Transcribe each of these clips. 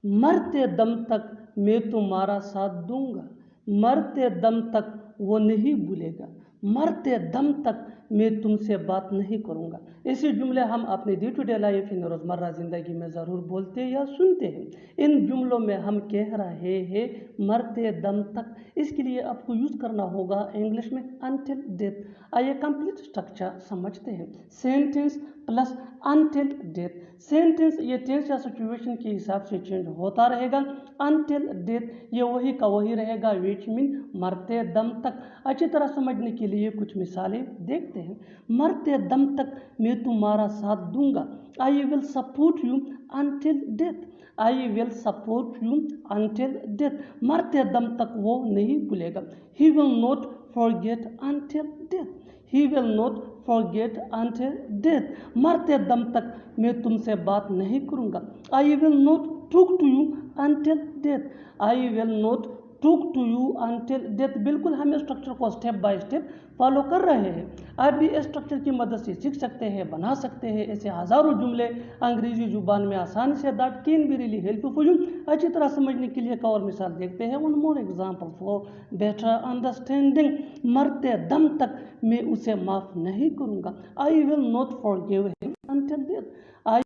मरते दम तक मैं तुम्हारा साथ दूंगा, मरते दम तक वो नहीं भूलेगा, मरते दम तक मैं तुमसे बात नहीं करूँगा। ऐसे जुमले हम अपने day to day life in रोज़मर्रा ज़िंदगी में ज़रूर बोलते या सुनते हैं। इन जुमलों में हम कह रहे हैं मरते दम तक, इसके लिए आपको यूज़ करना होगा इंग्लिश में अनटिल डेथ। आइए कंप्लीट स्ट्रक्चर समझते हैं। Sentence plus until death. Sentence ये टेंस या सिचुएशन के हिसाब से चेंज होता रहेगा। अनटिल डेथ ये वही का वही रहेगा, विच मीन मरते दम तक। अच्छी तरह समझने के लिए कुछ मिसालें देखते हैं। मरते दम तक मैं तुम्हारा साथ दूंगा, I will support you until death, I will support you until death. मरते दम तक वो नहीं भूलेगा। He will not forget until death, he will not forget until death. मरते दम तक मैं तुमसे बात नहीं करूँगा। I will not talk to you until death, I will not talk to you until death. बिल्कुल हम स्ट्रक्चर को स्टेप बाय स्टेप फॉलो कर रहे हैं। आप भी इस स्ट्रक्चर की मदद से सीख सकते हैं, बना सकते हैं ऐसे हज़ारों जुमले अंग्रेजी जुबान में आसानी से। That can be really helpful you. अच्छी तरह समझने के लिए एक और मिसाल देखते हैं। One more example for better understanding. मरते दम तक मैं उसे माफ़ नहीं करूँगा, I will not forgive him until death, I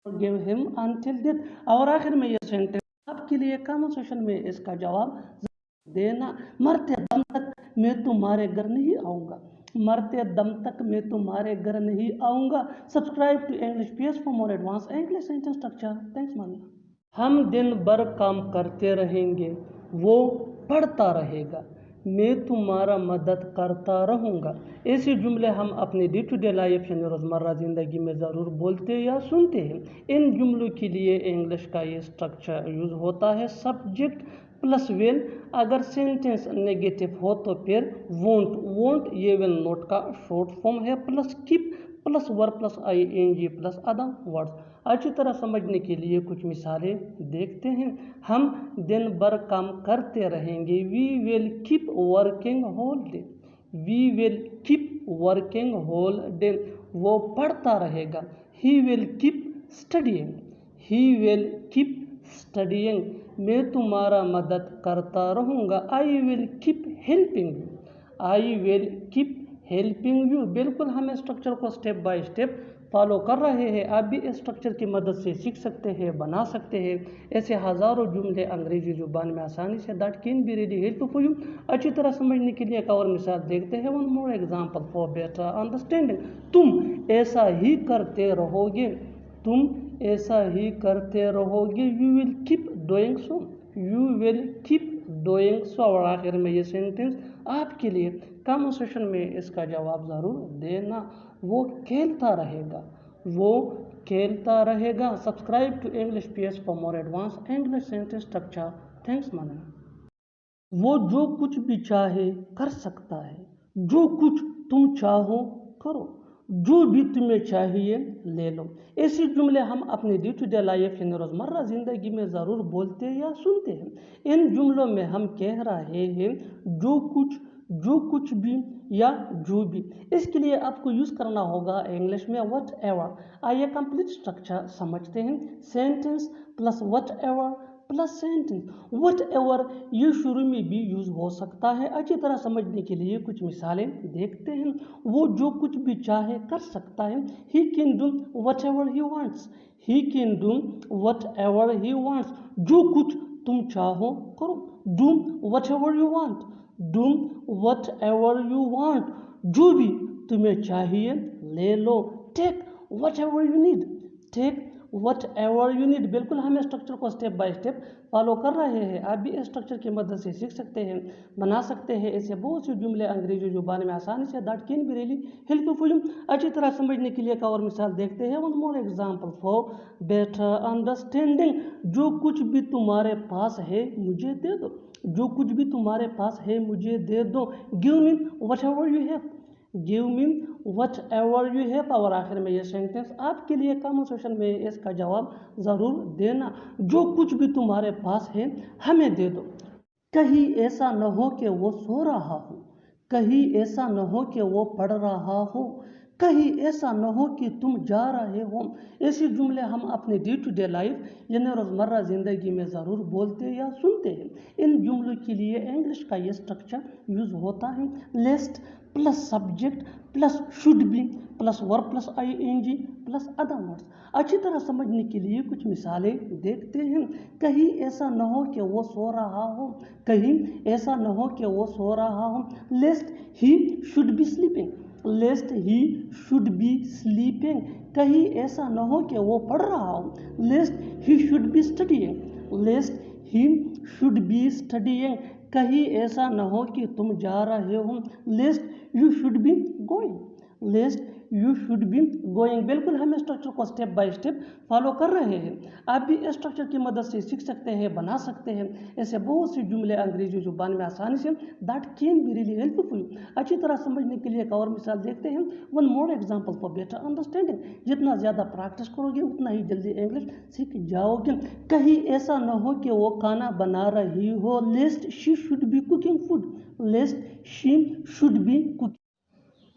forgive him until death. और आखिर में ये सेंटेंस आपके लिए कमेंट सेक्शन में इसका जवाब देना। मरते दम तक मैं तुम्हारे घर नहीं आऊँगा, मरते दम तक मैं तुम्हारे घर नहीं आऊँगा। Subscribe to English PS for more advance English sentence structure. Thanks मानिया। हम दिन भर काम करते रहेंगे, वो पढ़ता रहेगा, मैं तुम्हारा मदद करता रहूँगा। ऐसे जुमले हम अपने डे टू डे लाइफ यानी रोज़मर्रा ज़िंदगी में ज़रूर बोलते या सुनते हैं। इन जुमलों के लिए इंग्लिश का ये स्ट्रक्चर यूज़ होता है सब्जेक्ट प्लस विल। अगर सेंटेंस नेगेटिव हो तो फिर वोंट, वोंट ये विल नॉट का शॉर्ट फॉर्म है, plus keep plus verb plus ing plus other words. अच्छी तरह समझने के लिए कुछ मिसालें देखते हैं। हम दिन भर काम करते रहेंगे, we will keep working whole day, we will keep working whole day. वो पढ़ता रहेगा, he will keep studying, he will keep studying. मैं तुम्हारा मदद करता रहूँगा, I will keep helping you, I will keep helping you. बिल्कुल हम स्ट्रक्चर को स्टेप बाय स्टेप फॉलो कर रहे हैं। आप भी इस स्ट्रक्चर की मदद से सीख सकते हैं, बना सकते हैं ऐसे हज़ारों जुमले अंग्रेजी जुबान में आसानी से। That can be really helpful you. अच्छी तरह समझने के लिए एक और मिसाल देखते हैं। One more example for better understanding. तुम ऐसा ही करते रहोगे, तुम ऐसा ही करते रहोगे, you will keep doing so, you will keep doing so. और आखिर में ये सेंटेंस आपके लिए कमेंट सेक्शन में इसका जवाब ज़रूर देना। वो खेलता रहेगा, वो खेलता रहेगा। Subscribe to English PS for more advance English sentence structure. Thanks माना। वो जो कुछ भी चाहे कर सकता है, जो कुछ तुम चाहो करो, जो भी तुम्हें चाहिए ले लो। ऐसे जुमले हम अपने डे टू डे लाइफ यानी रोज़मर्रा ज़िंदगी में ज़रूर बोलते या सुनते हैं। इन जुमलों में हम कह रहे हैं जो कुछ भी या जो भी। इसके लिए आपको यूज़ करना होगा इंग्लिश में वट एवर। आइए कंप्लीट स्ट्रक्चर समझते हैं। Sentence plus what ever plus sentence. What ever ये शुरू में भी यूज़ हो सकता है। अच्छी तरह समझने के लिए कुछ मिसालें देखते हैं। वो जो कुछ भी चाहे कर सकता है, he can do whatever he wants, he can do whatever he wants. जो कुछ तुम चाहो करो, do whatever you want, do whatever you want. जो भी तुम्हें चाहिए ले लो, take whatever you need, take whatever you need. बिल्कुल हम स्ट्रक्चर को स्टेप बाय स्टेप फॉलो कर रहे हैं। आप भी इस स्ट्रक्चर की मदद से सीख सकते हैं, बना सकते हैं ऐसे बहुत से जुमले अंग्रेजी जुबान में आसानी से। That can be really helpful. अच्छी तरह समझने के लिए एक और मिसाल देखते हैं। One more example for better understanding. जो कुछ भी तुम्हारे पास है मुझे दे दो, जो कुछ भी तुम्हारे पास है मुझे दे दो। Give me what ever you have, give me what ever you have. और आखिर में ये सेंटेंस आपके लिए कमेंट सेक्शन में इसका जवाब ज़रूर देना। जो कुछ भी तुम्हारे पास है हमें दे दो। कहीं ऐसा न हो कि वो सो रहा हो, कहीं ऐसा न हो कि वो पढ़ रहा हो, कहीं ऐसा न हो कि तुम जा रहे हो। ऐसे जुमले हम अपने डे टू डे लाइफ यानी रोज़मर्रा ज़िंदगी में ज़रूर बोलते या सुनते हैं। इन जुमलों के लिए इंग्लिश का ये स्ट्रक्चर यूज़ होता है, lest plus subject plus should be plus verb plus ing plus other words. अच्छी तरह समझने के लिए कुछ मिसालें देखते हैं। कहीं ऐसा न हो कि वो सो रहा हो, कहीं ऐसा न हो कि वो सो रहा हो। Lest he should be sleeping, lest he should be sleeping. कहीं ऐसा न हो कि वो पढ़ रहा हो, lest he should be studying, lest he should be studying. कहीं ऐसा न हो कि तुम जा रहे हो, lest you should be going, lest you should be going. बिल्कुल हम स्ट्रक्चर को स्टेप बाय स्टेप फॉलो कर रहे हैं। आप भी स्ट्रक्चर की मदद से सीख सकते हैं, बना सकते हैं। ऐसे बहुत सी जुमले अंग्रेजी जुबान में आसानी से that can be really helpful. अच्छी तरह समझने के लिए एक और मिसाल देखते हैं। One more example for better understanding. जितना ज़्यादा प्रैक्टिस करोगे उतना ही जल्दी इंग्लिश सीख जाओगे। कहीं ऐसा न हो कि वो खाना बना रही हो, lest she should be cooking food, lest she should be cooking.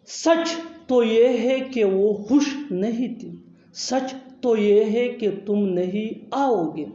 सच तो ये है कि वो खुश नहीं थी, सच तो ये है कि तुम नहीं आओगे,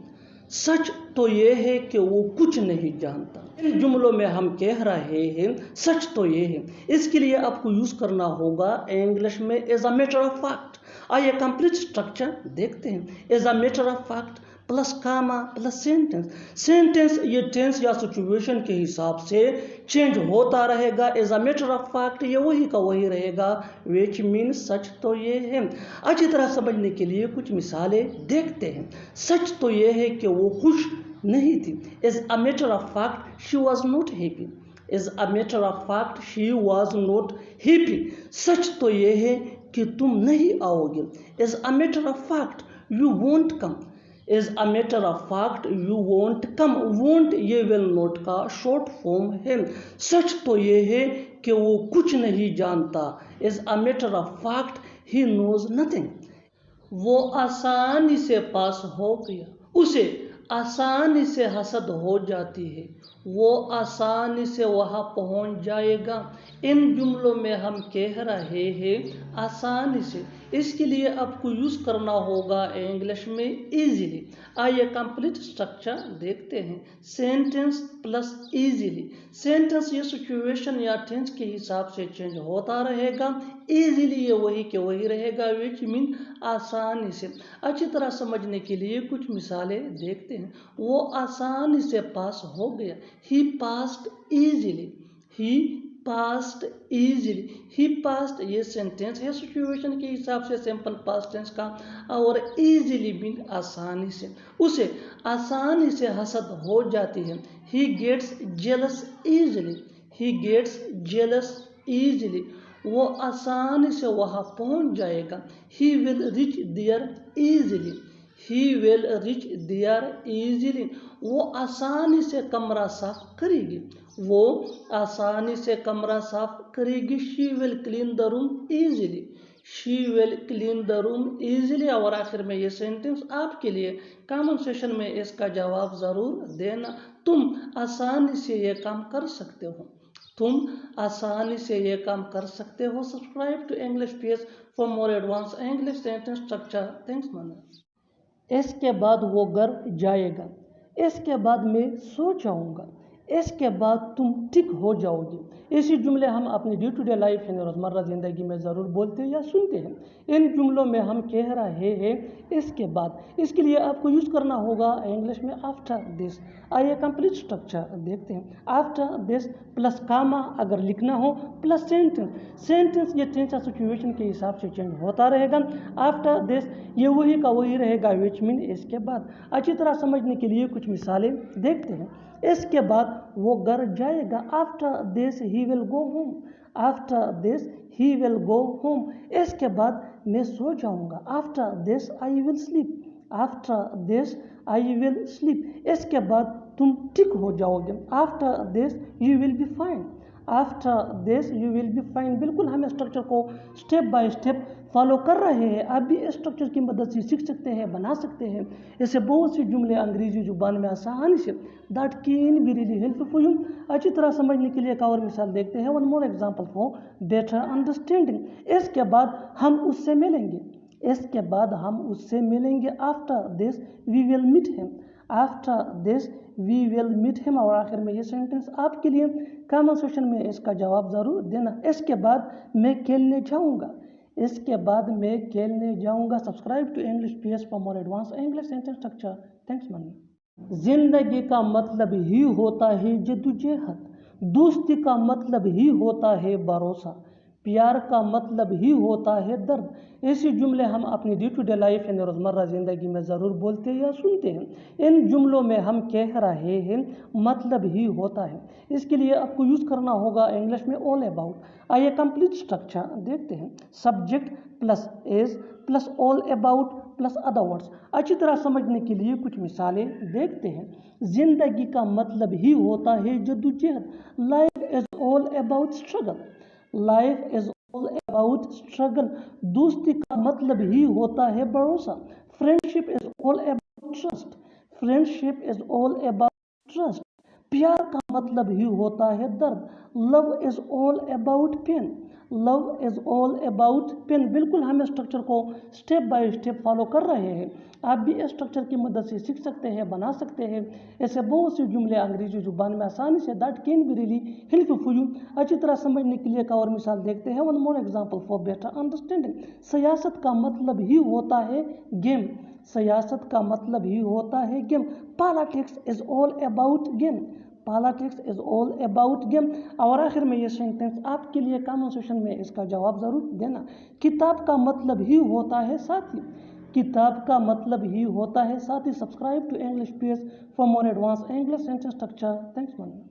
सच तो ये है कि वो कुछ नहीं जानता। इन जुमलों में हम कह रहे हैं सच तो ये है, इसके लिए आपको यूज करना होगा इंग्लिश में as a matter of fact. आइए कंप्लीट स्ट्रक्चर देखते हैं। As a matter of fact plus comma plus sentence. Sentence ये टेंस या सिचुएशन के हिसाब से चेंज होता रहेगा। As a matter of fact ये वही का वही रहेगा, विच मीन सच तो ये है। अच्छी तरह समझने के लिए कुछ मिसालें देखते हैं। सच तो ये है कि वो खुश नहीं थी। As a matter of fact she was not happy, as a matter of fact she was not happy. सच तो ये है कि तुम नहीं आओगे। As a matter of fact you won't come, as a matter of fact you won't come. Won't ये will not का शॉर्ट फॉर्म है। सच तो ये है कि वो कुछ नहीं जानता। As a matter of fact he knows nothing. वो आसानी से पास हो गया, उसे आसानी से हसद हो जाती है, वो आसानी से वहाँ पहुँच जाएगा। इन जुमलों में हम कह रहे हैं आसानी से, इसके लिए आपको यूज़ करना होगा इंग्लिश में इजीली। आइए कंप्लीट स्ट्रक्चर देखते हैं। Sentence plus easily. सेंटेंस ये सिचुएशन या टेंस के हिसाब से चेंज होता रहेगा। इजीली ये वही के वही रहेगा, विच मीन आसानी से। अच्छी तरह समझने के लिए कुछ मिसालें देखते हैं। वो आसानी से पास हो गया, ही पास्ड इजीली, ही पास्ट इजीली। ही पास्ट ये सेंटेंस है सिचुएशन के हिसाब से सिंपल पास्ट टेंस का, और इजीली मीन आसानी से। उसे आसानी से हसद हो जाती है। He gets jealous easily, he gets jealous easily. वो आसानी से वहाँ पहुँच जाएगा। He will reach there easily, he will reach there easily. वो आसानी से कमरा साफ करेगी, वो आसानी से कमरा साफ करेगी। She will clean the room easily, she will clean the room easily. और आखिर में ये सेंटेंस आपके लिए, कमेंट सेशन में इसका जवाब ज़रूर देना। तुम आसानी से ये काम कर सकते हो, तुम आसानी से ये काम कर सकते हो। Subscribe to English page for more advance English sentence structure. Thanks man. इसके बाद वो घर जाएगा, इसके बाद मैं सो जाऊंगा, इसके बाद तुम ठीक हो जाओगे। ऐसे जुमले हम अपनी डे टू डे लाइफ यानी रोज़मर्रा ज़िंदगी में ज़रूर बोलते या सुनते हैं। इन जुमलों में हम कह रहे हैं इसके बाद, इसके लिए आपको यूज़ करना होगा इंग्लिश में आफ्टर दिस। आइए कंप्लीट स्ट्रक्चर देखते हैं। आफ्टर दिस प्लस कामा अगर लिखना हो, प्लस सेंटेंस। सेंटेंस ये टेंस या सिचुएशन के हिसाब से चेंज होता रहेगा। आफ्टर दिस ये वही का वही रहेगा, विच मीन इसके बाद। अच्छी तरह समझने के लिए कुछ मिसालें देखते हैं। इसके बाद वो घर जाएगा, after this he will go home, after this he will go home. इसके बाद मैं सो जाऊंगा, after this I will sleep, after this I will sleep. इसके बाद तुम ठीक हो जाओगे, after this you will be fine, after this you will be fine. बिल्कुल हम स्ट्रक्चर को स्टेप बाय स्टेप फॉलो कर रहे हैं। आप भी इस स्ट्रक्चर की मदद से सीख सकते हैं, बना सकते हैं। ऐसे बहुत से जुमले अंग्रेजी जुबान में आसानी से that can be really helpful for you. अच्छी तरह समझने के लिए एक और मिसाल देखते हैं। One more example for better understanding. इसके बाद हम उससे मिलेंगे, इसके बाद हम उससे मिलेंगे। After this we will meet him, after this we will meet him. और आखिर में ये सेंटेंस आपके लिए कमेंट सेक्शन में इसका जवाब ज़रूर देना। इसके बाद मैं खेलने जाऊँगा, इसके बाद मैं खेलने जाऊँगा। Subscribe to English PS for more advance English sentence structure. Thanks मनी। जिंदगी का मतलब ही होता है जद्दोजहद, दोस्ती का मतलब ही होता है भरोसा, प्यार का मतलब ही होता है दर्द। ऐसे जुमले हम अपनी डे टू डे लाइफ यानी रोज़मर्रा ज़िंदगी में ज़रूर बोलते या सुनते हैं। इन जुमलों में हम कह रहे हैं मतलब ही होता है। इसके लिए आपको यूज़ करना होगा इंग्लिश में ऑल अबाउट। आइए कंप्लीट स्ट्रक्चर देखते हैं। Subject plus is plus all about plus other words. अच्छी तरह समझने के लिए कुछ मिसालें देखते हैं। जिंदगी का मतलब ही होता है जद्दोजहद, life is all about struggle, life is all about struggle. दोस्ती का मतलब ही होता है भरोसा, friendship is all about trust, friendship is all about trust. प्यार का मतलब ही होता है दर्द, love is all about pain, love is all about pain. बिल्कुल हम स्ट्रक्चर को स्टेप बाय स्टेप फॉलो कर रहे हैं। आप भी इस स्ट्रक्चर की मदद से सीख सकते हैं, बना सकते हैं। ऐसे बहुत से जुमले अंग्रेजी जुबान में आसानी से that can be really helpful for you. अच्छी तरह समझने के लिए एक और मिसाल देखते हैं। One more example for better understanding. सियासत का मतलब ही होता है गेम, सियासत का मतलब ही होता है game. Politics is all about game, politics is all about game. और आखिर में ये सेंटेंस आपके लिए कमेंट सेक्शन में इसका जवाब ज़रूर देना। किताब का मतलब ही होता है साथी, किताब का मतलब ही होता है साथी। Subscribe to English PS for more advance English sentence structure. Thanks मनी।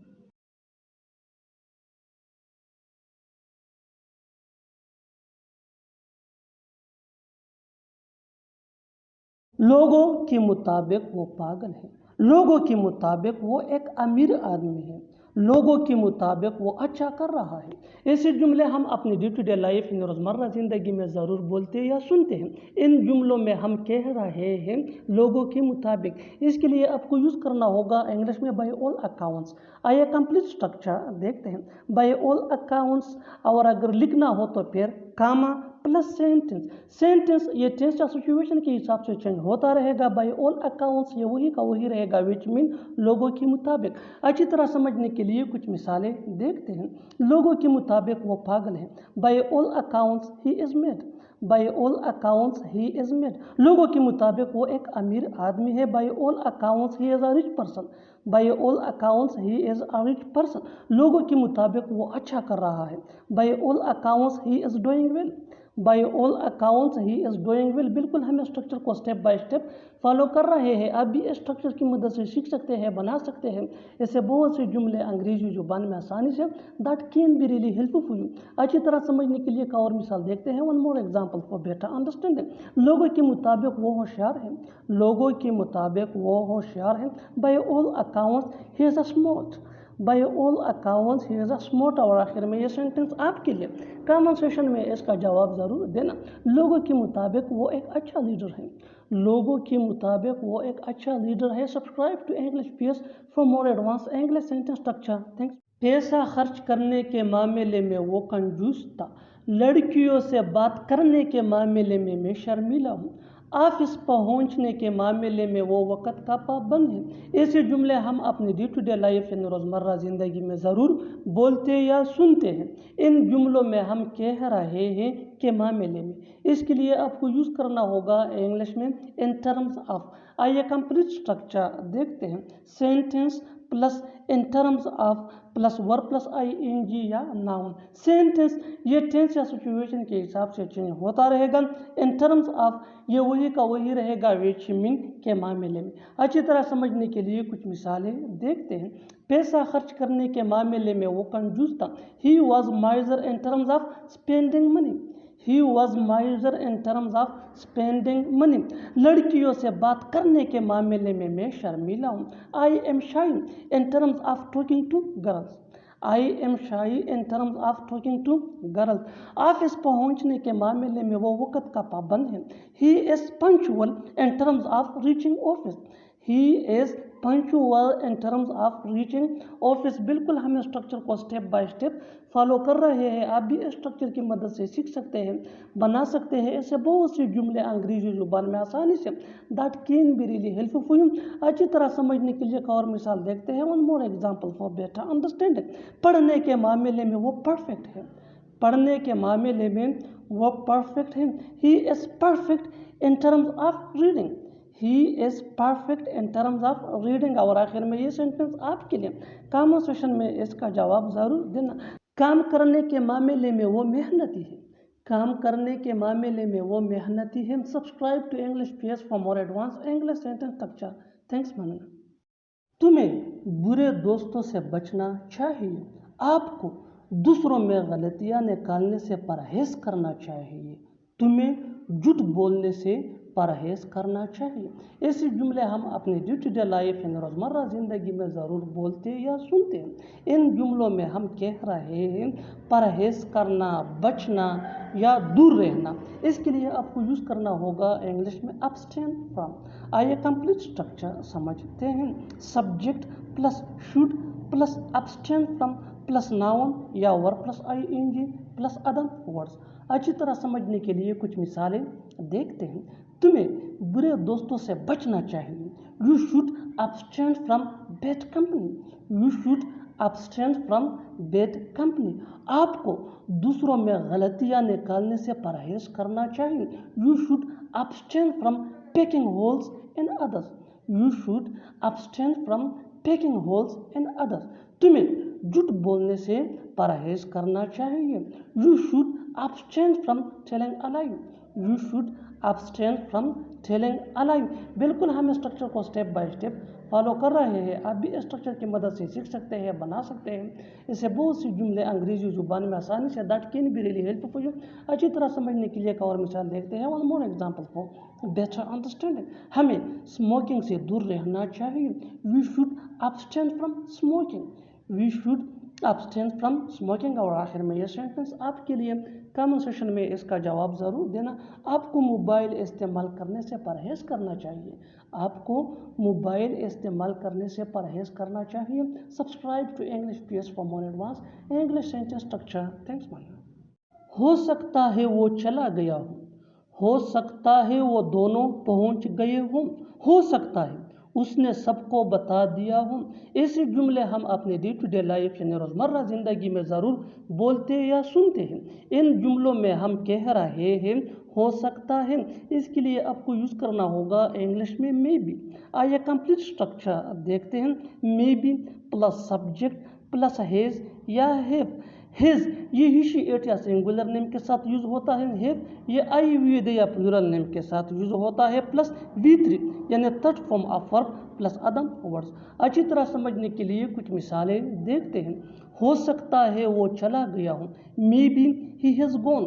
लोगों के मुताबिक वो पागल है, लोगों के मुताबिक वो एक अमीर आदमी है, लोगों के मुताबिक वो अच्छा कर रहा है। ऐसे जुमले हम अपनी day to day life in रोज़मर्रा ज़िंदगी में ज़रूर बोलते या सुनते हैं। इन जुमलों में हम कह रहे हैं लोगों के मुताबिक। इसके लिए आपको यूज़ करना होगा इंग्लिश में बाय ऑल अकाउंट्स। आइए कंप्लीट स्ट्रक्चर देखते हैं। बाय ऑल अकाउंट्स, और अगर लिखना हो तो फिर कामा प्लस सेंटेंस। सेंटेंस ये टेंस या सिचुएशन के हिसाब से चेंज होता रहेगा। बाय ऑल अकाउंट्स ये वही का वही रहेगा, विच मीन लोगों के मुताबिक। अच्छी तरह समझने के लिए कुछ मिसालें देखते हैं। लोगों के मुताबिक वो पागल है, by all accounts he is mad, by all accounts he is mad. लोगों के मुताबिक वो एक अमीर आदमी है, by all accounts he is a rich person, by all accounts he is a rich person. लोगों के मुताबिक वो अच्छा कर रहा है, by all accounts he is doing well, by all accounts he is doing well. बिल्कुल हम स्ट्रक्चर को स्टेप बाय स्टेप फॉलो कर रहे हैं। आप भी इस स्ट्रक्चर की मदद से सीख सकते हैं, बना सकते हैं। ऐसे बहुत से जुमले अंग्रेजी जुबान में आसानी से that can be really helpful for you. अच्छी तरह समझने के लिए एक और मिसाल देखते हैं। One more example for better understanding. लोगों के मुताबिक वो होशियार है, लोगों के मुताबिक वो होशियार है, by all accounts he is a smart, by all accounts he is a smart. और आखिर में ये सेंटेंस आपके लिए कमेंट सेक्शन में इसका जवाब ज़रूर देना। लोगों के मुताबिक वो एक अच्छा लीडर है, लोगों के मुताबिक वो एक अच्छा लीडर है। Subscribe to English PS for more advance English sentence structure. Thanks. पैसा खर्च करने के मामले में वो कंजूस था, लड़कियों से बात करने के मामले में मैं शर्मीला हूँ, ऑफिस पहुंचने के मामले में वो वक़्त का पाबंद है। ऐसे जुमले हम अपनी डे टू डे लाइफ यानी रोज़मर्रा ज़िंदगी में ज़रूर बोलते या सुनते हैं। इन जुमलों में हम कह रहे हैं के मामले में। इसके लिए आपको यूज़ करना होगा इंग्लिश में इन टर्म्स ऑफ। आइए कंप्लीट स्ट्रक्चर देखते हैं। Sentence plus in terms of plus verb plus ING या नाउन। सेंटेंस ये टेंस या सिचुएशन के हिसाब से चेंज होता रहेगा। इन टर्म्स ऑफ ये वही का वही रहेगा, विच मीन के मामले में। अच्छी तरह समझने के लिए कुछ मिसालें देखते हैं। पैसा खर्च करने के मामले में वो कंजूस था, he was माइजर in terms of spending money, he was माइजर in terms of spending money. लड़कियों से बात करने के मामले में मैं शर्मीला हूँ, I am shy in terms of talking to girls, I am shy in terms of talking to girls. Office पहुंचने के मामले में वो वक्त का पाबंद है. He is punctual in terms of reaching office. He is punctual in terms of reaching office. बिल्कुल हम स्ट्रक्चर को स्टेप बाय स्टेप फॉलो कर रहे हैं. आप भी स्ट्रक्चर की मदद से सीख सकते हैं, बना सकते हैं ऐसे बहुत से जुमले अंग्रेजी जुबान में आसानी से. That can be really helpful for you. अच्छी तरह समझने के लिए एक और मिसाल देखते हैं. One more example for better understanding. पढ़ने के मामले में वो परफेक्ट है. पढ़ने के मामले में वो परफेक्ट है. He is perfect in terms of reading. He is perfect in terms of reading. और आखिर में ये सेंटेंस आपके लिए कमेंट सेक्शन में इसका जवाब ज़रूर देना. काम करने के मामले में वो मेहनती है. काम करने के मामले में वो मेहनती है. Subscribe to English PS for more advance English sentence structure. Thanks मानना. तुम्हें बुरे दोस्तों से बचना चाहिए. आपको दूसरों में गलतियां निकालने से परहेज करना चाहिए. तुम्हें झूठ बोलने से परहेज करना चाहिए. ऐसे जुमले हम अपने डे टू डे लाइफ यानी रोज़मर्रा ज़िंदगी में ज़रूर बोलते या सुनते हैं. इन जुमलों में हम कह रहे हैं परहेज करना, बचना या दूर रहना. इसके लिए आपको यूज़ करना होगा इंग्लिश में अब्सटेन फ्रॉम. आइए कंप्लीट स्ट्रक्चर समझते हैं. Subject plus should plus abstain from plus noun या verb plus ING plus other words. अच्छी तरह समझने के लिए कुछ मिसालें देखते हैं. तुम्हें बुरे दोस्तों से बचना चाहिए. You should abstain from bad company. You should abstain from bad company. आपको दूसरों में गलतियां निकालने से परहेज करना चाहिए. You should abstain from picking holes in others. You should abstain from picking holes in others. तुम्हें झूठ बोलने से परहेज करना चाहिए. You should abstain from telling a lie. You should abstain from telling a lie. बिल्कुल हम स्ट्रक्चर को स्टेप बाय स्टेप फॉलो कर रहे हैं. आप भी स्ट्रक्चर की मदद से सीख सकते हैं, बना सकते हैं. इससे बहुत सी जुमले अंग्रेजी जुबान में आसानी से. That can be really helpful for you. अच्छी तरह समझने के लिए एक और मिसाल देखते हैं. One more example for better understanding. हमें स्मोकिंग से दूर रहना चाहिए. We should abstain from smoking. We should abstain from smoking. और आखिर में ये सेंटेंस आपके लिए कमेंट सेक्शन में इसका जवाब ज़रूर देना. आपको मोबाइल इस्तेमाल करने से परहेज करना चाहिए. आपको मोबाइल इस्तेमाल करने से परहेज करना चाहिए. Subscribe to English PS for more advance English sentence structure. Thanks मानना. हो सकता है वो चला गया हो. हो सकता है वो दोनों पहुंच गए हों. हो सकता है उसने सबको बता दिया हो. ऐसे जुमले हम अपने डे टू डे लाइफ यानी रोज़मर्रा ज़िंदगी में ज़रूर बोलते या सुनते हैं. इन जुमलों में हम कह रहे हैं हो सकता है. इसके लिए आपको यूज़ करना होगा इंग्लिश में मे बी. आइए कंप्लीट स्ट्रक्चर देखते हैं. May be plus subject plus has या हैव. हिज ये ही शी इट या सिंगुलर नेम के साथ यूज होता है. हैव ये आई वी दे या प्लूरल नेम के साथ यूज होता है. प्लस V3 यानी third form of verb plus other words. अच्छी तरह समझने के लिए कुछ मिसालें देखते हैं. हो सकता है वो चला गया हो. Maybe he has gone.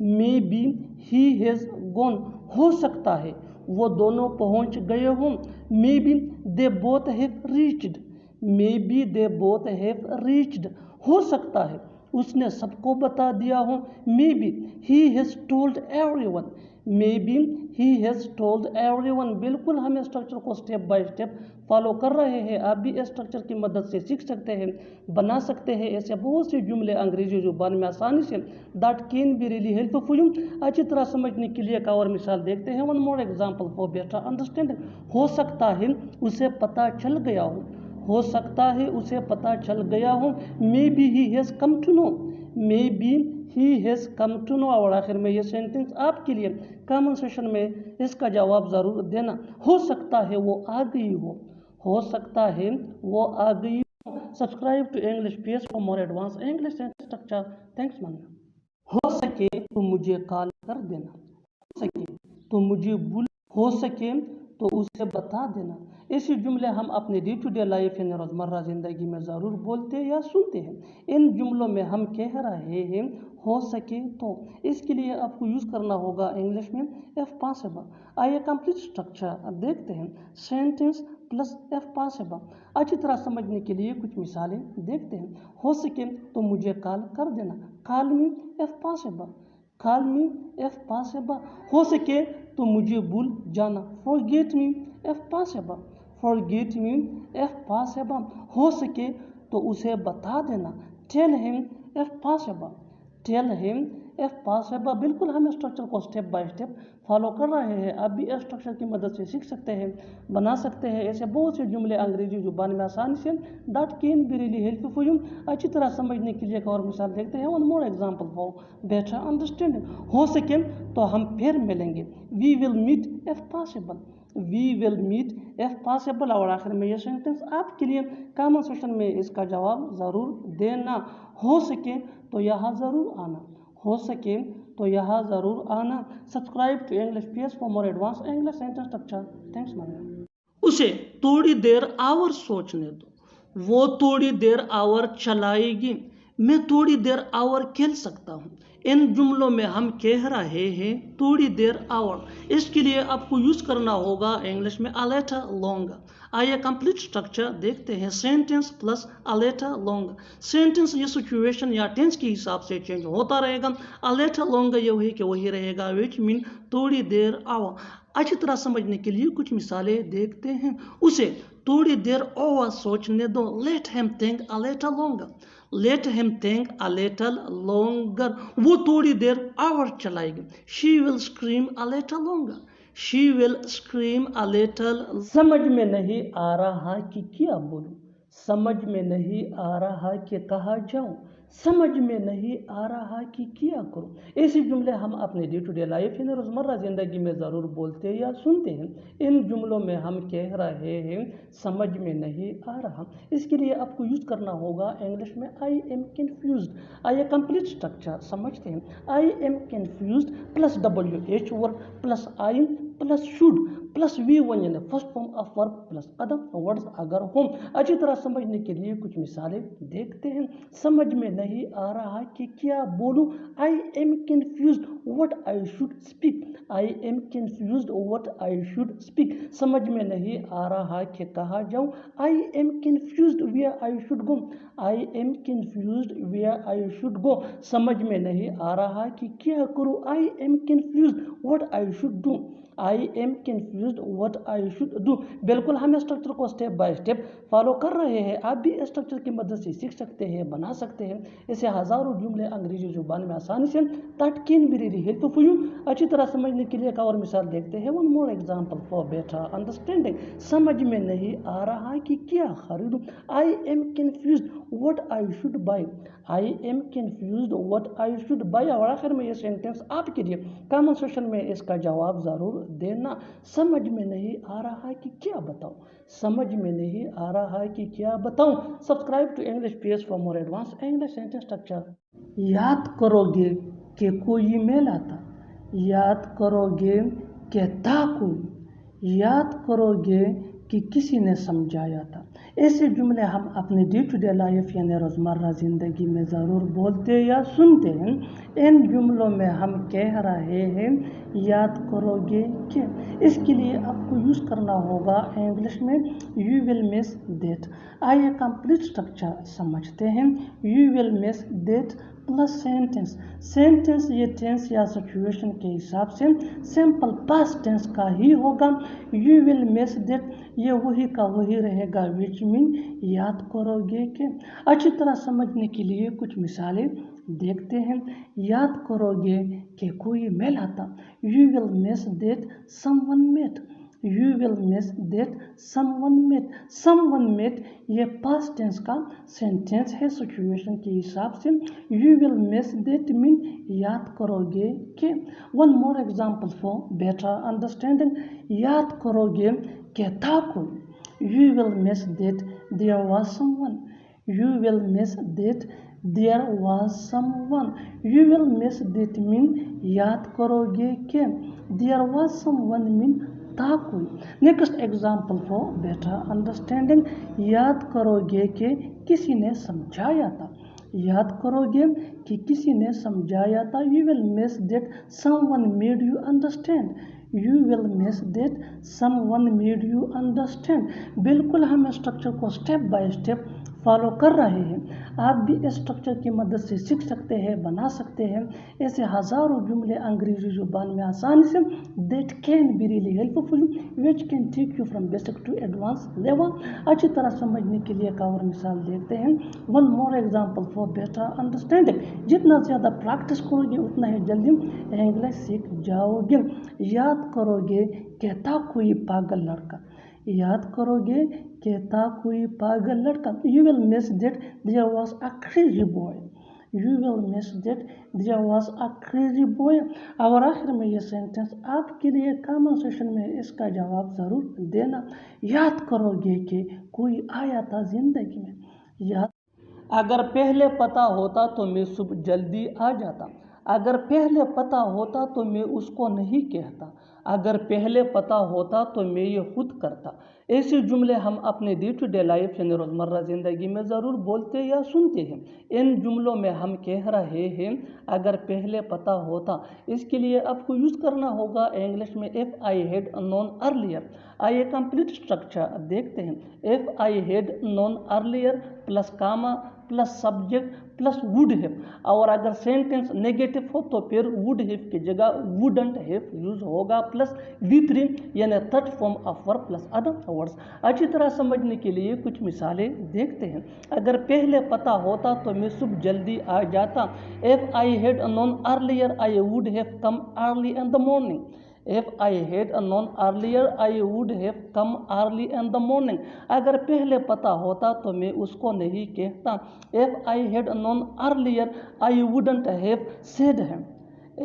May be he has gone. हो सकता है वो दोनों पहुंच गए हों. May be they both have reached. May be they both have reached. हो सकता है उसने सबको बता दिया हो. Maybe he has told everyone. May be he has told everyone. बिल्कुल हम स्ट्रक्चर को स्टेप बाय स्टेप फॉलो कर रहे हैं. आप भी स्ट्रक्चर की मदद से सीख सकते हैं, बना सकते हैं ऐसे बहुत से जुमले अंग्रेजी जुबान में आसानी से. That can be really helpful for you. अच्छी तरह समझने के लिए एक और मिसाल देखते हैं. One more example for better understanding. हो सकता है उसे पता चल गया हो. हो सकता है उसे पता चल गया हो. Maybe he has come to know. Maybe he has come to know. और आखिर में ये सेंटेंस आपके लिए कमेंट सेक्शन में इसका जवाब ज़रूर देना. हो सकता है वो आ गई हो. हो सकता है वो आ गई हो. Subscribe to English PS for more advance English structure. Thanks मानना. हो सके तो मुझे कॉल कर देना. हो सके तो मुझे हो सके तो उसे बता देना. ऐसे जुमले हम अपने डे टू डे लाइफ यानी रोज़मर्रा ज़िंदगी में ज़रूर बोलते या सुनते हैं. इन जुमलों में हम कह रहे हैं हो सके तो. इसके लिए आपको यूज़ करना होगा इंग्लिश में इफ़ पॉसिबल. आइए कंप्लीट स्ट्रक्चर देखते हैं. सेंटेंस प्लस एफ पास है। अच्छी तरह समझने के लिए कुछ मिसालें देखते हैं। हो सके तो मुझे कॉल कर देना, कॉल मी एफ पास है, कॉल मी एफ पास है। हो सके तो मुझे भूल जाना, फॉरगेट मी एफ पास है, फॉरगेट मी एफ पास है। हो सके तो उसे बता देना, टेल हिम एफ पास है, टेल हिम एफ पास है। बिल्कुल हम स्ट्रक्चर को स्टेप बाय स्टेप फॉलो कर रहे हैं। आप भी स्ट्रक्चर की मदद से सीख सकते हैं, बना सकते हैं ऐसे बहुत से जुमले अंग्रेजी जुबान में आसानी से। That can be really helpful for you. अच्छी तरह समझने के लिए एक और मिसाल देखते हैं। One more example for better understanding. हो सके तो हम फिर मिलेंगे, we will meet if possible, we will meet if possible. और आखिर में ये सेंटेंस आपके लिए कमेंट सेक्शन में इसका जवाब ज़रूर देना। हो सके तो यहाँ ज़रूर आना, हो सके तो यहाँ ज़रूर आना। Subscribe to English page for more advance English sentence structure. Thanks ma'am. उसे थोड़ी देर और सोचने दो, वो थोड़ी और चलाएगी, मैं थोड़ी देर और खेल सकता हूँ। इन जुमलों में हम कह रहे हैं थोड़ी देर और, इसके लिए आपको यूज करना होगा इंग्लिश में a little longer। आइए कंप्लीट स्ट्रक्चर देखते हैं। Sentence plus a little longer। Sentence ये सिचुएशन या टेंस के हिसाब से चेंज होता रहेगा। a little longer ये वही के वही रहेगा, which mean थोड़ी देर और। अच्छी तरह समझने के लिए कुछ मिसालें देखते हैं। उसे थोड़ी देर और सोचने दो, let him think a little longer, let him think a little longer। वो थोड़ी देर और चलाएगी, she will scream a little longer, she will scream a little। समझ में नहीं आ रहा कि क्या बोलूं, समझ में नहीं आ रहा कि कहाँ जाऊं, समझ में नहीं आ रहा कि क्या करूं। ऐसे जुमले हम अपने डे टू डे लाइफ यानी रोज़मर्रा ज़िंदगी में ज़रूर बोलते या सुनते हैं। इन जुमलों में हम कह रहे हैं समझ में नहीं आ रहा, इसके लिए आपको यूज़ करना होगा इंग्लिश में आई एम कन्फ्यूज्ड। आइए कंप्लीट स्ट्रक्चर समझते हैं। आई am confused plus WH word plus I plus should plus V1 यानी first form of verb plus other words अगर हों। अच्छी तरह समझने के लिए कुछ मिसालें देखते हैं। समझ में नहीं आ रहा कि क्या बोलूं, I am confused what I should speak, I am confused what I should speak. समझ में नहीं आ रहा कि कहाँ जाऊं, I am confused where I should go, I am confused where I should go. समझ में नहीं आ रहा कि क्या करूं, I am confused what I should do, I am confused what I should do. बिल्कुल हम स्ट्रक्चर को स्टेप बाय स्टेप फॉलो कर रहे हैं। आप भी स्ट्रक्चर की मदद से सीख सकते हैं, बना सकते हैं ऐसे हज़ारों जुमले अंग्रेजी जुबान में आसानी से। That can be really helpful for you. अच्छी तरह समझने के लिए एक और मिसाल देखते हैं। One more example for better understanding. समझ में नहीं आ रहा कि क्या खरीदूं, आई am confused what I should buy, I am confused what I should buy. और आखिर में ये सेंटेंस आपके लिए कमेंट सेक्शन में इसका जवाब ज़रूर देना। समझ में नहीं आ रहा कि क्या बताऊं, समझ में नहीं आ रहा कि क्या बताऊं। Subscribe to English page for more advance English sentence structure. याद करोगे कि कोई मेल आता, याद करोगे कि था कोई, याद करोगे कि किसी ने समझाया था। ऐसे जुमले हम अपने डे टू डे लाइफ यानी रोज़मर्रा ज़िंदगी में ज़रूर बोलते या सुनते हैं। इन जुमलों में हम कह रहे हैं याद करोगे कि, इसके लिए आपको यूज़ करना होगा इंग्लिश में यू विल मिस दैट। आइए कंप्लीट स्ट्रक्चर समझते हैं। You will miss that plus sentence. Sentence ये टेंस या सिचुएशन के हिसाब से सिंपल पास्ट टेंस का ही होगा। यू विल मिस दैट ये वही का वही रहेगा, विच मीन याद करोगे कि। अच्छी तरह समझने के लिए कुछ मिसालें देखते हैं। याद करोगे कि कोई मेल आता, you will miss that someone met, you will miss that someone met. Someone met ये पास्ट टेंस का सेंटेंस है सिचुएशन के हिसाब से। You will miss that mean याद करोगे कि। One more example for better understanding. याद करोगे कि था कोई, you will miss that there was someone, you will miss that there was someone. You will miss that mean याद करोगे कि, देयर वाज समवन मीन था कोई। Next example for better understanding. याद करोगे कि किसी ने समझाया था, याद करोगे कि किसी ने समझाया था। You will miss that someone made you understand, you will miss that someone made you understand. बिल्कुल हम स्ट्रक्चर को स्टेप बाय स्टेप फॉलो कर रहे हैं। आप भी इस स्ट्रक्चर की मदद से सीख सकते हैं, बना सकते हैं ऐसे हज़ारों जुमले अंग्रेजी ज़ुबान में आसानी से, that can be really helpful, which can take you from basic to advance level. अच्छी तरह समझने के लिए एक और मिसाल देखते हैं। One more example for better understanding. जितना ज़्यादा प्रैक्टिस करोगे उतना ही जल्दी इंग्लिश सीख जाओगे। याद करोगे कहता कोई पागल लड़का, याद करोगे कहता कोई पागल लड़का। You will miss that there was a crazy boy, you will miss that there was a crazy boy. और आखिर में ये सेंटेंस आपके लिए कमेंट सेशन में इसका जवाब ज़रूर देना। याद करोगे कि कोई आया था ज़िंदगी में, याद अगर पहले पता होता तो मैं सुबह जल्दी आ जाता, अगर पहले पता होता तो मैं उसको नहीं कहता, अगर पहले पता होता तो मैं ये खुद करता। ऐसे जुमले हम अपने डे टू डे लाइफ यानी रोज़मर्रा ज़िंदगी में ज़रूर बोलते या सुनते हैं। इन जुमलों में हम कह रहे हैं अगर पहले पता होता। इसके लिए आपको यूज़ करना होगा इंग्लिश में if I had known earlier. आइए कंप्लीट स्ट्रक्चर देखते हैं। If I had known earlier plus comma plus subject plus would have. और अगर सेंटेंस नेगेटिव हो तो फिर वुड हैव की जगह वुडंट हैव यूज होगा प्लस V3 यानी third form of verb plus other words. अच्छी तरह समझने के लिए कुछ मिसालें देखते हैं। अगर पहले पता होता तो मैं सुबह जल्दी आ जाता। If I had known earlier I would have come early in the morning. If I had known earlier, I would have come early in the morning. अगर पहले पता होता तो मैं उसको नहीं कहता। If I had known earlier, I wouldn't have said him.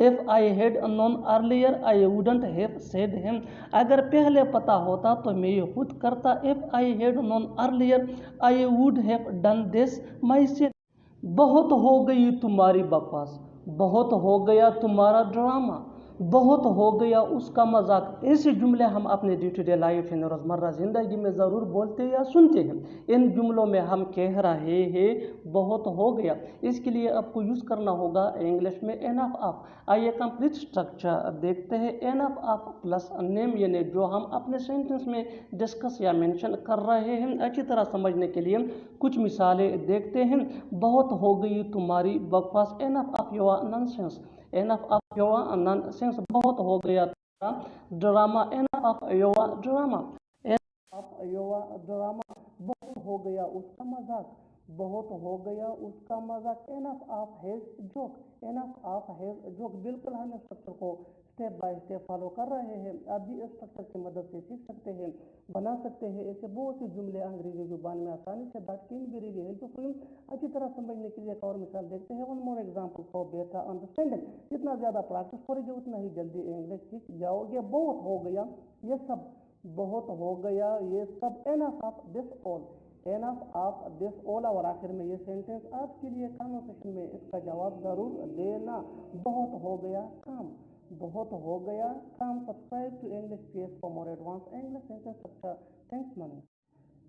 If I had known earlier, I wouldn't have said him. अगर पहले पता होता तो मैं ये खुद करता। If I had known earlier, I would have done this myself. बहुत हो गई तुम्हारी बकवास, बहुत हो गया तुम्हारा ड्रामा, बहुत हो गया उसका मजाक। ऐसे जुमले हम अपने डे टू डे लाइफ यानी रोज़मर्रा ज़िंदगी में ज़रूर बोलते या सुनते हैं। इन जुमलों में हम कह रहे हैं बहुत हो गया। इसके लिए आपको यूज़ करना होगा इंग्लिश में एनफ ऑफ। आइए कंप्लीट स्ट्रक्चर देखते हैं। एनफ ऑफ प्लस नेम यानी जो हम अपने सेंटेंस में डिस्कस या मेंशन कर रहे हैं। अच्छी तरह समझने के लिए कुछ मिसालें देखते हैं। बहुत हो गई तुम्हारी बकवास, enough of your nonsense, enough of your nonsense. बहुत हो गया तुम्हारा drama, enough of your drama, enough of your drama. बहुत हो गया उसका मजाक, बहुत हो गया उसका मजाक। Enough of his joke, enough of his joke. बिल्कुल हम स्ट्रक्चर को स्टेप बाय स्टेप फॉलो कर रहे हैं। आप भी इस स्ट्रक्चर की मदद से सीख सकते हैं, बना सकते हैं ऐसे बहुत से जुमले अंग्रेजी जुबान में आसानी से। That can be really helpful. अच्छी तरह समझने के लिए एक और मिसाल देखते हैं। One more example for better understanding. जितना ज़्यादा प्रैक्टिस करोगे उतना ही जल्दी इंग्लिश सीख जाओगे। बहुत हो गया ये सब, बहुत हो गया ये सब। Enough of this all, enough of this all. और आखिर में ये सेंटेंस आपके लिए कन्वर्सेशन में इसका जवाब ज़रूर देना। बहुत हो गया काम, बहुत हो गया काम। Subscribe to English PS for more advance English sentence structure. Thanks मनी।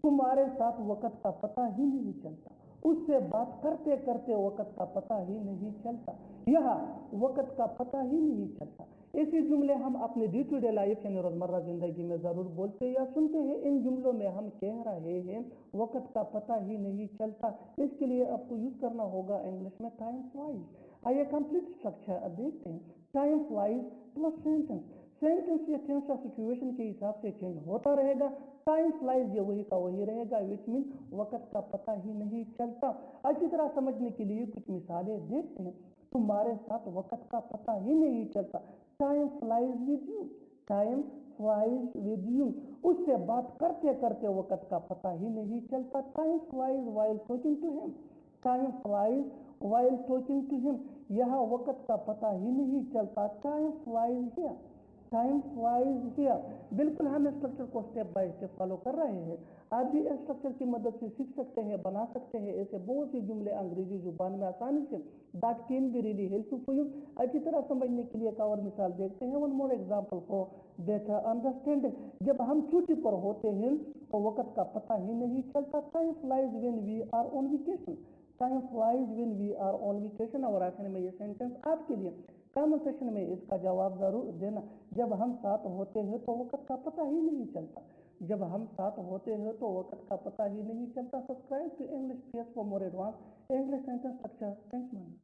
तुम्हारे साथ वक्त का पता ही नहीं चलता, उससे बात करते करते वक्त का पता ही नहीं चलता। यह वक्त का पता ही नहीं चलता। ऐसे जुमले हम अपने डे टू डे लाइफ यानी रोज़मर्रा ज़िंदगी में ज़रूर बोलते या सुनते हैं। इन जुमलों में हम कह रहे हैं वक्त का पता ही नहीं चलता। इसके लिए आपको यूज़ करना होगा इंग्लिश में टाइम फ्लाइज। आइए कंप्लीट स्ट्रक्चर देखते हैं। Time flies plus sentence. Sentence या टेंस या सिचुएशन के हिसाब से चेंज होता रहेगा। टाइम फ्लाइज ये वही का वही रहेगा, विच मीन वक्त का पता ही नहीं चलता। अच्छी तरह समझने के लिए कुछ मिसालें देखते हैं। तुम्हारे साथ वक्त का पता ही नहीं चलता। Time flies with you, time flies with you. उससे बात करते करते वक्त का पता ही नहीं चलता। Time flies while talking to him, time flies while talking to him. यह वक्त का पता ही नहीं चलता। Time flies here, time flies here. बिल्कुल हम स्ट्रक्चर को स्टेप बाय स्टेप फॉलो कर रहे हैं। आप भी इस स्ट्रक्चर की मदद से सीख सकते हैं, बना सकते हैं ऐसे बहुत से जुमले अंग्रेजी जुबान में आसानी से। That can be really helpful you. अच्छी तरह समझने के लिए एक और मिसाल देखते हैं। One more example for better understanding. जब हम छुट्टी पर होते हैं तो वक्त का पता ही नहीं चलता। Time flies when we are on vacation, time flies when we are on vacation. और आखिर में ये सेंटेंस आपके लिए कमेंट सेक्शन में इसका जवाब ज़रूर देना। जब हम साथ होते हैं तो वक्त का पता ही नहीं चलता, जब हम साथ होते हैं तो वक्त का पता ही नहीं चलता। Subscribe to English PS for more advance English sentence structure. Thanks man.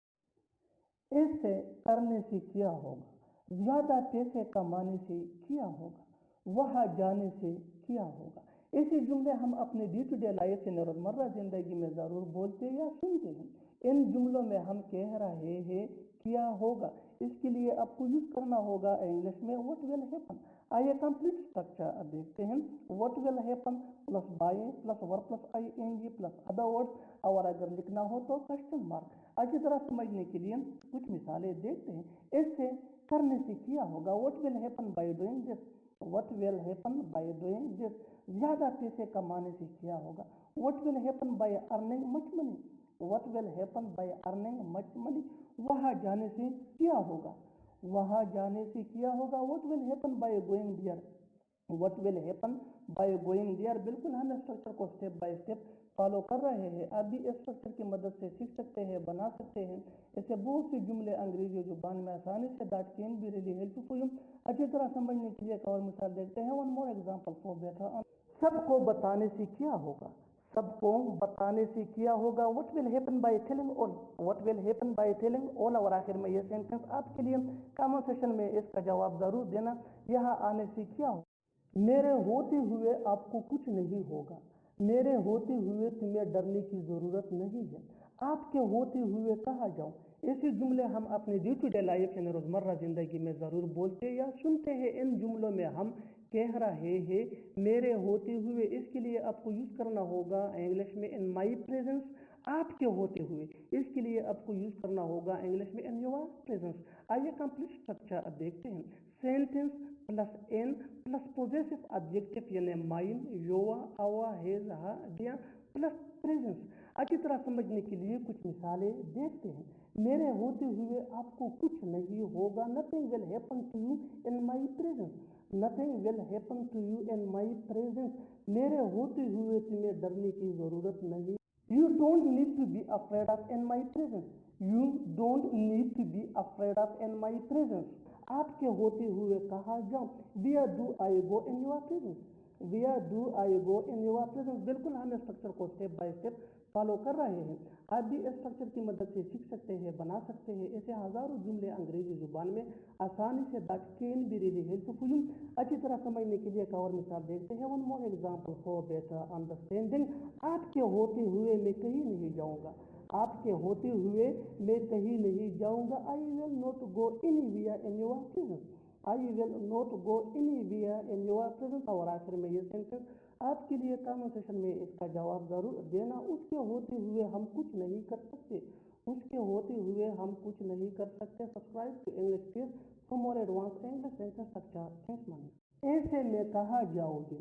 ऐसे करने से क्या होगा, ज़्यादा पैसे कमाने से क्या होगा, वहाँ जाने से क्या होगा। ऐसे जुमले हम अपने डे टू डे लाइफ से रोज़मर्रा ज़िंदगी में ज़रूर बोलते या सुनते हैं। इन जुमलों में हम कह रहे हैं क्या होगा, इसके लिए आपको यूज़ करना होगा इंग्लिश में व्हाट विल हैपन। आइए कंप्लीट स्ट्रक्चर देखते हैं। What will happen plus by plus verb plus ING plus other words, और अगर लिखना हो तो क्वेश्चन मार्क। अच्छी तरह समझने के लिए कुछ मिसालें देखते हैं। ऐसे करने से क्या होगा, what will happen by doing this, what will happen by doing this. ज़्यादा पैसे कमाने से क्या होगा, what will happen by earning much money, what will happen by earning much money. वहाँ जाने से क्या होगा, वहाँ जाने से क्या होगा, what will happen by going there, what will happen by going there. बिल्कुल हम स्ट्रक्चर को स्टेप बाय स्टेप फॉलो कर रहे हैं। आप भी इस स्ट्रक्चर की मदद से सीख सकते हैं, बना सकते हैं। ऐसे बहुत से जुमले अंग्रेजी जुबान में आसानी से that can be really helpful for you. अच्छी तरह समझने के लिए एक और मिसाल देखते हैं। One more example for better. सबको बताने से क्या होगा, सबको बताने से क्या होगा, what will happen by telling all, what will happen by telling all. और आखिर में ये सेंटेंस आपके लिए कमेंट सेक्शन में इसका जवाब जरूर देना। यहाँ आने से क्या होगा, मेरे होते हुए आपको कुछ नहीं होगा, मेरे होते हुए तुम्हें डरने की ज़रूरत नहीं है, आपके होते हुए कहाँ जाऊँ। ऐसे जुमले हम अपने डे टू डे लाइफ यानी रोज़मर्रा ज़िंदगी में ज़रूर बोलते या सुनते हैं। इन जुमलों में हम कह रहे हैं मेरे होते हुए, इसके लिए आपको यूज़ करना होगा इंग्लिश में इन माई प्रेजेंस। आपके होते हुए, इसके लिए आपको यूज़ करना होगा इंग्लिश में इन योर प्रेजेंस। आइए कंप्लीट स्ट्रक्चर देखते हैं। Sentence plus in plus possessive adjective यानी mine, your, our, his, her, their plus presence. अच्छी तरह समझने के लिए कुछ मिसालें देखते हैं। मेरे होते हुए आपको कुछ नहीं होगा, nothing will happen to you in my presence, nothing will happen to you in my presence. मेरे होते हुए तुम्हें डरने की ज़रूरत नहीं। You don't need to be afraid of in my presence. You don't need to be afraid of in my presence. आपके होते हुए कहाँ जाऊँ, Where do I go in your presence? Where do I go in your presence? बिल्कुल हम structure को step by step follow कर रहे हैं। आप भी इस स्ट्रक्चर की मदद से सीख सकते हैं, बना सकते हैं। ऐसे हज़ारों जुमले अंग्रेजी जुबान में आसानी से that can be really helpful. अच्छी तरह समझने के लिए एक और मिसाल देखते हैं। One more example for better understanding. आपके होते हुए मैं कहीं नहीं जाऊंगा, आपके होते हुए मैं कहीं नहीं जाऊंगा। आई will not go anywhere in your presence, I will not go anywhere in your presence. और आखिर में ये सेंटेंस आपके लिए कमेंट सेक्शन में इसका जवाब जरूर देना। उसके होते हुए हम कुछ नहीं कर सकते, उसके होते हुए हम कुछ नहीं कर सकते। Subscribe to English PS for more advance English sentence structure. Thanks man. ऐसे में कहाँ जाओगे,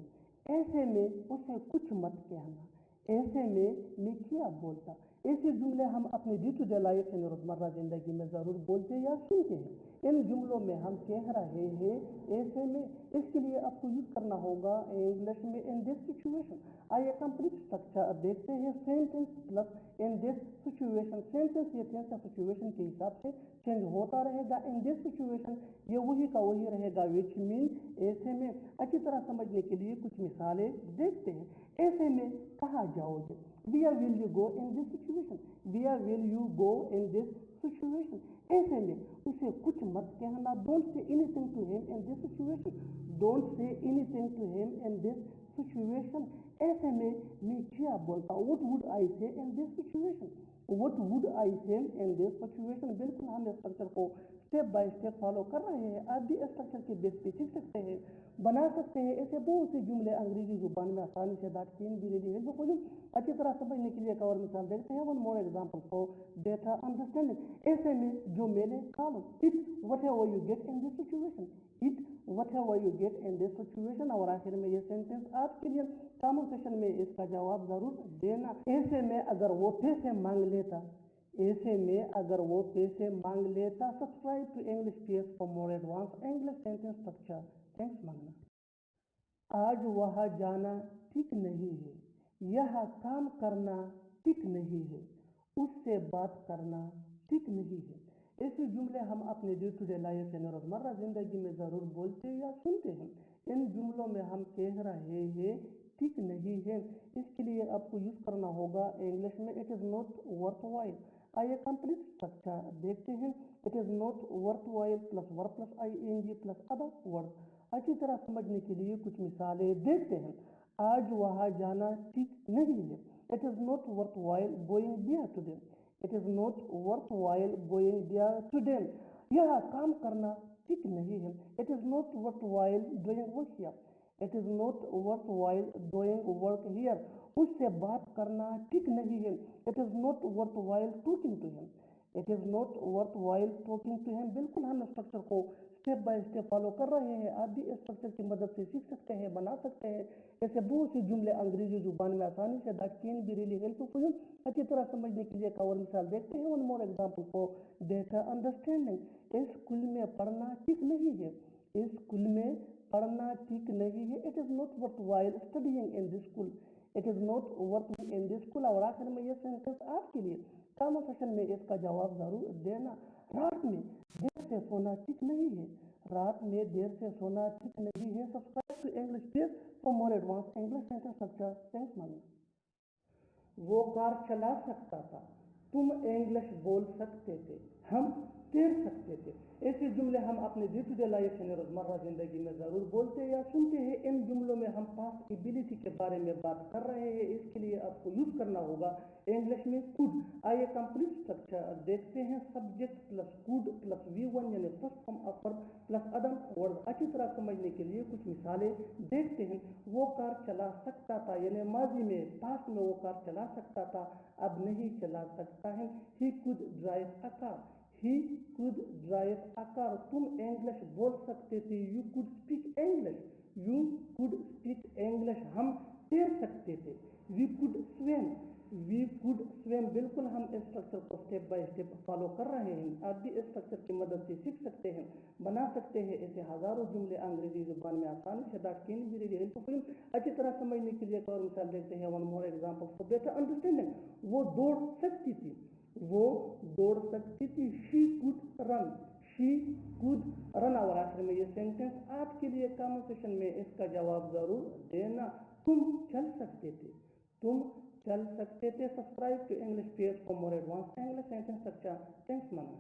ऐसे में उसे कुछ मत कहना, ऐसे में मैं क्या बोलता। ऐसे जुमले हम अपने डे टू डे लाइफ यानी रोज़मर्रा ज़िंदगी में ज़रूर बोलते या सुनते हैं। इन जुमलों में हम कह रहे हैं ऐसे में, इसके लिए आपको यूज़ करना होगा इंग्लिश में इन दिस सिचुएशन। आइए कंप्लीट स्ट्रक्चर देखते हैं। Sentence plus in this situation. Sentence ये टेंस सिचुएशन के हिसाब से चेंज होता रहेगा। इन दिस सिचुएशन ये वही का वही रहेगा, विच मीन ऐसे में। अच्छी तरह समझने के लिए कुछ मिसालें देखते हैं। ऐसे में कहाँ जाओगे, Where will you go in this situation? Where will you go in this situation? ऐसे में उसे कुछ मत कहना। Don't say anything to him in this situation. Don't say anything to him in this situation. ऐसे में मैं क्या बोलता, What would I say in this situation? What would I say in this situation? बिल्कुल हम स्ट्रक्चर को step by step follow कर रहे हैं। आप भी स्ट्रक्चर के बेस पे सीख सकते हैं, बना सकते हैं। ऐसे बहुत से जुमले अंग्रेजी जुबान में आसानी से that can be really helpful. अच्छी तरह समझने के लिए एक और मिसाल देखते हैं। One more example for better understanding. ऐसे में जो मैंने खा लो, eat whatever you get in this situation, eat whatever you get in this situation. और आखिर में ये सेंटेंस आपके लिए कमेंट सेक्शन में इसका जवाब जरूर देना। ऐसे में अगर वो पैसे मांग लेता, ऐसे में अगर वो पैसे मांग लेता। Subscribe to English PS for more advance English sentence structure. Thanks मांगना। आज वहाँ जाना ठीक नहीं है, यह काम करना ठीक नहीं है, उससे बात करना ठीक नहीं है। ایسے جملے ہم اپنے ڈے ٹو ڈے لائف یعنی روزمرہ زندگی میں ضرور بولتے یا سنتے ہیں. ان جملوں میں ہم کہہ رہے ہیں ٹھیک نہیں ہے. اس کے لیے آپ کو یوز کرنا ہوگا انگلش میں it is not worth while. آئیے کمپلیٹ اسٹرکچر دیکھتے ہیں. It is not worth while plus verb plus ing plus other word. اچھی طرح سمجھنے کے لیے کچھ مثالیں دیکھتے ہیں. آج وہاں جانا ٹھیک نہیں ہے. It is not worth while going there today. It is not worth while going there today. یہاں کام کرنا ٹھیک نہیں ہے. It is not worth while doing work here. It is not worth while doing work here. اس سے بات کرنا ٹھیک نہیں ہے. It is not worth while talking to him. It is not worth while talking to him. بالکل ہم structure کو اسٹیپ بائی اسٹیپ فالو کر رہے ہیں. آپ بھی اسٹرکچر کی مدد سے سیکھ سکتے ہیں, بنا سکتے ہیں. ایسے بہت سے جملے انگریزی زبان میں آسانی سے that can be really helpful you. اچھی طرح سمجھنے کے لیے ایک اور مثال دیکھتے ہیں. One more example for better understanding. School میں پڑھنا ٹھیک نہیں ہے. اسکول میں پڑھنا ٹھیک نہیں ہے. It is not worth while studying in this school. It is not worth in this school. اور آخر میں یہ سینٹینس آپ کے لیے کانورسیشن میں اس کا جواب ضرور دینا. رات میں دیر سے سونا ٹھیک نہیں ہے. رات میں دیر سے سونا ٹھیک نہیں ہے. Subscribe to English page for more advance English sentence structure. Thanks مانی. وہ کار چلا سکتا تھا. تم انگلش بول سکتے تھے. ہم تیر سکتے تھے. ایسے جملے ہم اپنے ڈے ٹو ڈے لائف یعنی روزمرہ زندگی میں ضرور بولتے یا سنتے ہیں. ان جملوں میں ہم پاسٹ ایبلٹی کے بارے میں بات کر رہے ہیں. اس کے لیے آپ کو یوز کرنا ہوگا انگلش میں کوڈ. آئیے کمپلیٹ اسٹرکچر دیکھتے ہیں. Subject plus code plus V1 یعنی first form of verb plus other word. اچھی طرح سمجھنے کے لیے کچھ مثالیں دیکھتے ہیں. وہ کار چلا سکتا تھا یعنی ماضی میں پاسٹ میں وہ کار چلا سکتا تھا, اب نہیں چلا سکتا ہے. He could drive a car. He could drive a car. تم انگلش بول سکتے تھے. You could speak English. You could speak English. ہم تیر سکتے تھے. We could swim. We could swim. بالکل ہم اسٹرکچر کو اسٹیپ بائی اسٹیپ فالو کر رہے ہیں. آپ بھی اسٹرکچر کی مدد سے سیکھ سکتے ہیں, بنا سکتے ہیں. ایسے ہزاروں جملے انگریزی زبان میں آسانی سے that can be really helpful. اچھی طرح سمجھنے کے لیے ایک اور مثال دیکھتے ہیں. One more example for better understanding. وہ دوڑ سکتی تھی. وہ دوڑ سکتی تھی. She could run. She could run. اور آخر میں یہ سینٹینس آپ کے لیے کانورسیشن میں اس کا جواب ضرور دینا. تم چل سکتے تھے. تم چل سکتے تھے. Subscribe to English page for more advance English sentence structure. Thanks mama.